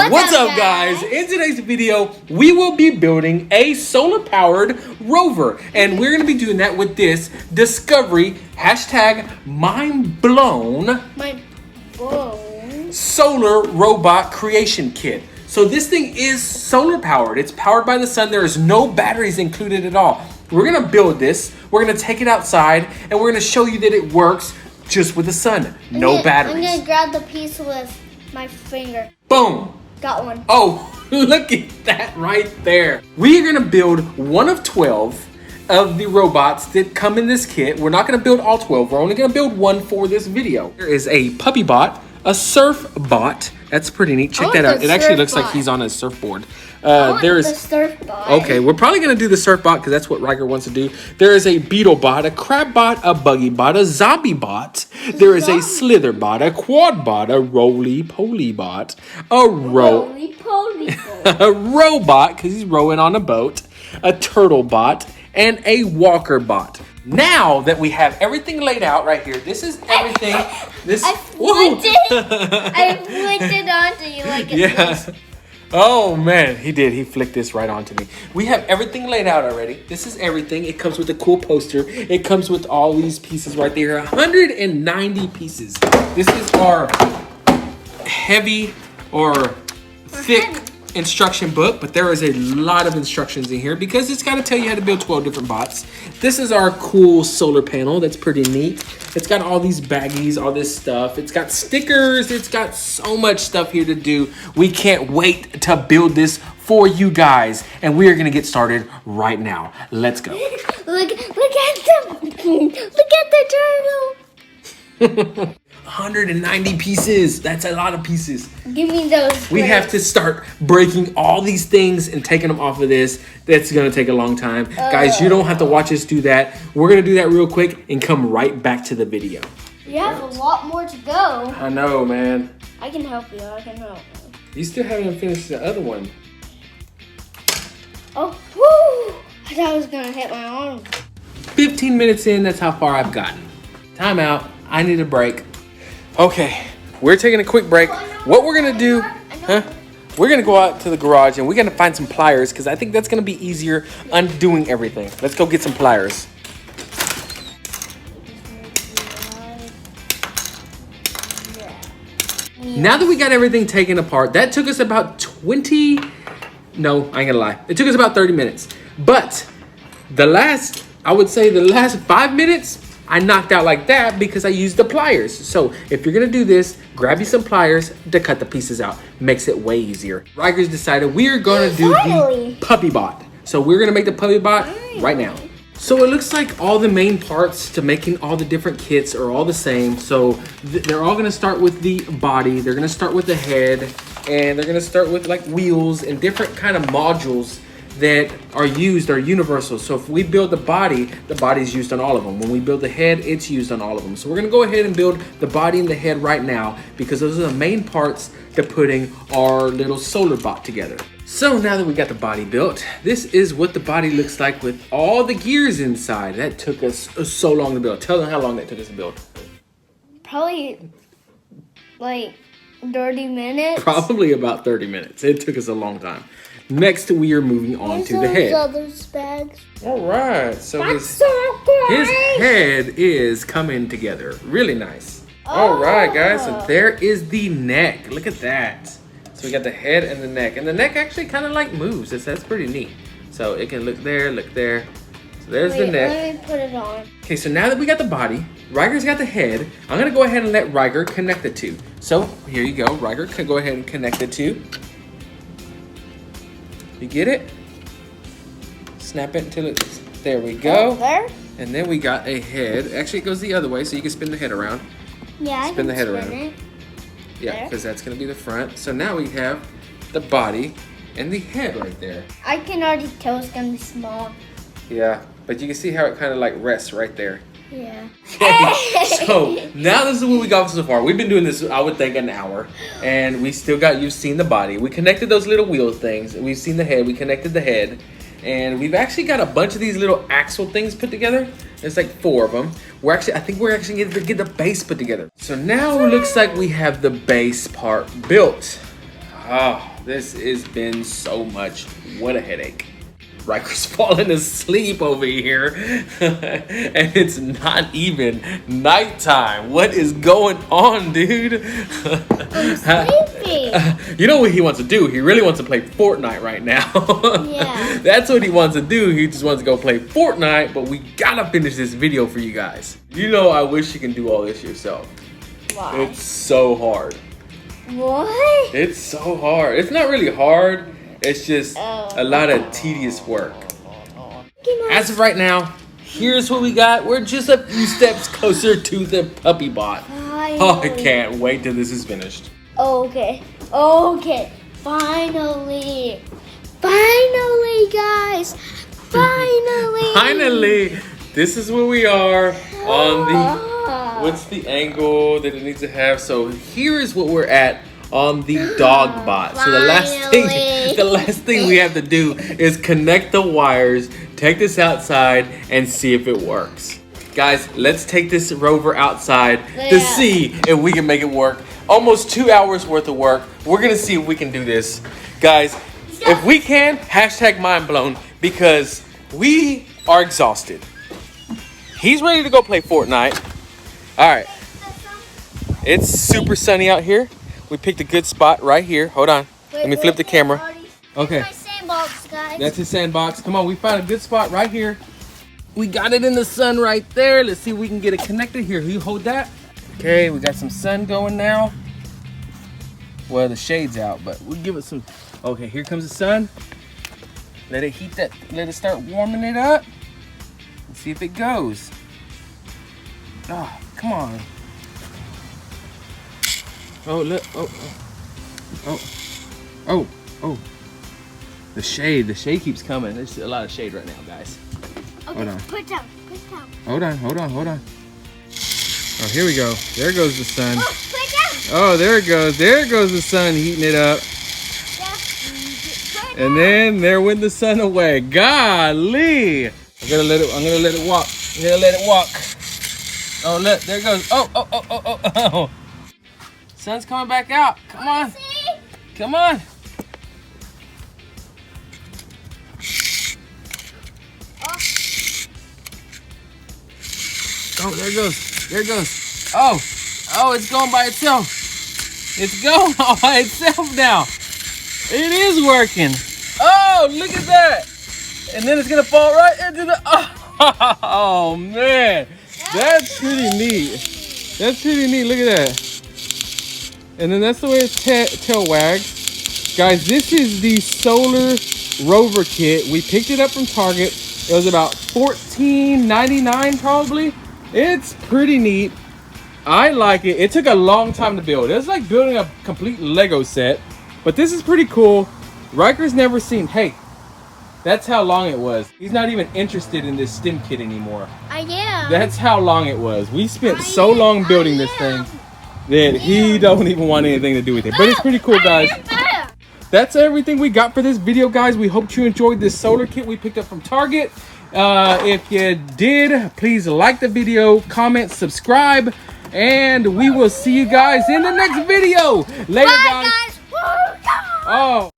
What's up, guys? In today's video, we will be building a solar-powered rover. And we're going to be doing that with this Discovery #Mindblown solar robot creation kit. So this thing is solar-powered. It's powered by the sun. There is no batteries included at all. We're going to build this. We're going to take it outside, and we're going to show you that it works just with the sun. No batteries. I'm going to grab the piece with my finger. Boom. Got one. Oh, look at that right there. We are gonna build one of 12 of the robots that come in this kit. We're not gonna build all 12. We're only gonna build one for this video. There is a puppy bot, a surf bot. That's pretty neat. Check that out. It actually looks like he's on a surfboard. There is the surf bot. Okay, we're probably gonna do the surf bot because that's what Riker wants to do. There is a beetle bot, a crab bot, a buggy bot, a zombie bot. There is a slither bot, a quad bot, a roly-poly bot, a robot because he's rowing on a boat, a turtle bot, and a walker bot. Now that we have everything laid out right here, this is everything. I flicked it onto you like it's Oh man, he did. He flicked this right onto me. We have everything laid out already. This is everything. It comes with a cool poster. It comes with all these pieces right there. 190 pieces. This is our heavy or thick instruction book, but there is a lot of instructions in here because it's got to tell you how to build 12 different bots. This is our cool solar panel. That's pretty neat. It's got all these baggies, all this stuff. It's got stickers. It's got so much stuff here to do. We can't wait to build this for you guys, and we are going to get started right now. Let's go. Look at the turtle. 190 pieces. That's a lot of pieces. Give me those. We have to start breaking all these things and taking them off of this. That's going to take a long time. Guys, you don't have to watch us do that. We're going to do that real quick and come right back to the video. You have a lot more to go. I know, man. I can help you. You still haven't finished the other one. Oh, woo! I thought I was going to hit my arm. 15 minutes in, that's how far I've gotten. Time out. I need a break. Okay, we're taking a quick break. What we're gonna do, we're gonna go out to the garage and we're gonna find some pliers because I think that's gonna be easier undoing everything. Let's go get some pliers. Now that we got everything taken apart, that took us about 20, no, I ain't gonna lie. It took us about 30 minutes. But I would say the last 5 minutes, I knocked out like that because I used the pliers. So if you're gonna do this, grab you some pliers to cut the pieces out. Makes it way easier. Riker's decided we are gonna do the puppy bot. So we're gonna make the puppy bot right now. So it looks like all the main parts to making all the different kits are all the same. So they're all gonna start with the body. They're gonna start with the head, and they're gonna start with like wheels and different kind of modules that are universal. So if we build the body is used on all of them. When we build the head, it's used on all of them. So we're gonna go ahead and build the body and the head right now because those are the main parts to putting our little solar bot together. So now that we got the body built, this is what the body looks like with all the gears inside. That took us so long to build. Tell them how long that took us to build. Probably like 30 minutes. Probably about 30 minutes. It took us a long time. Next, we are moving on to the head. Bags? All right, so his head is coming together. Really nice. All right, guys, so there is the neck. Look at that. So we got the head and the neck. And the neck actually kind of like moves. That's pretty neat. So it can look there, look there. So there's the neck. Let me put it on. Okay, so now that we got the body, Riker's got the head. I'm going to go ahead and let Riker connect the two. So here you go. Riker can go ahead and connect the two. You get it? Snap it until it's, there we go. There? And then we got a head. Actually, it goes the other way, so you can spin the head around. Yeah, spin the head around. It. Yeah, because that's going to be the front. So now we have the body and the head right there. I can already tell it's going to be small. Yeah, but you can see how it kind of like rests right there. Yeah. Okay, so now this is what we got so far. We've been doing this, I would think, an hour, and we still got, you've seen the body. We connected those little wheel things. We've seen the head. We connected the head, and we've actually got a bunch of these little axle things put together. There's like 4 of them. I think we're actually going to get the base put together. So now it looks like we have the base part built. Oh, this has been so much. What a headache. Riker's falling asleep over here. And it's not even nighttime. What is going on, dude? I'm sleepy. You know what he wants to do? He really wants to play Fortnite right now. Yeah. That's what he wants to do. He just wants to go play Fortnite, but we gotta finish this video for you guys. You know, I wish you can do all this yourself. Why? It's so hard. What? It's so hard. It's not really hard. It's just a lot of tedious work. As of right now, here's what we got. We're just a few steps closer to the puppy bot. Oh, I can't wait till this is finished. Okay. Okay. Finally. Finally, guys. Finally. Finally, this is where we are on the... What's the angle that it needs to have? So here is what we're at on the dog bot. So the last thing we have to do is connect the wires, take this outside, and see if it works. Guys, let's take this rover outside to see if we can make it work. Almost 2 hours worth of work. We're gonna see if we can do this. Guys, if we can, hashtag Mindblown, because we are exhausted. He's ready to go play Fortnite. All right, it's super sunny out here. We picked a good spot right here. Hold on, let me flip the camera. Okay, That's my sandbox, guys. that's his sandbox. Come on, we found a good spot right here. We got it in the sun right there. Let's see if we can get it connected here. You hold that. Okay, we got some sun going now. Well, the shade's out, but we'll give it some. Okay, here comes the sun. Let it heat that, let it start warming it up. Let's see if it goes. Oh, come on. Oh, look. Oh. The shade keeps coming. There's a lot of shade right now, guys. Okay, Hold on. put it down. Put it down. Hold on. Oh, here we go. There goes the sun. Oh, put it down. Oh, there it goes. There goes the sun heating it up. Yeah. Put it And then there went the sun away. Golly. I'm gonna let it walk. Oh, look, there it goes. Oh. Sun's coming back out. Come on. See? Come on. Oh, there it goes. Oh, it's going by itself. It's going all by itself now. It is working. Oh, look at that. And then it's gonna fall right into the, oh man. That's pretty neat. Look at that. And then that's the way its tail wags. Guys, this is the solar rover kit. We picked it up from Target. It was about $14.99 probably. It's pretty neat. I like it. It took a long time to build. It was like building a complete Lego set. But this is pretty cool. Riker's never seen, hey, that's how long it was. He's not even interested in this stim kit anymore. I am. That's how long it was. We spent so long building this thing that he don't even want anything to do with it. But it's pretty cool, guys. That's everything we got for this video, guys. We hope you enjoyed this solar kit we picked up from Target. If you did, please like the video, comment, subscribe, and we will see you guys in the next video. Later, guys. Bye, guys. Oh.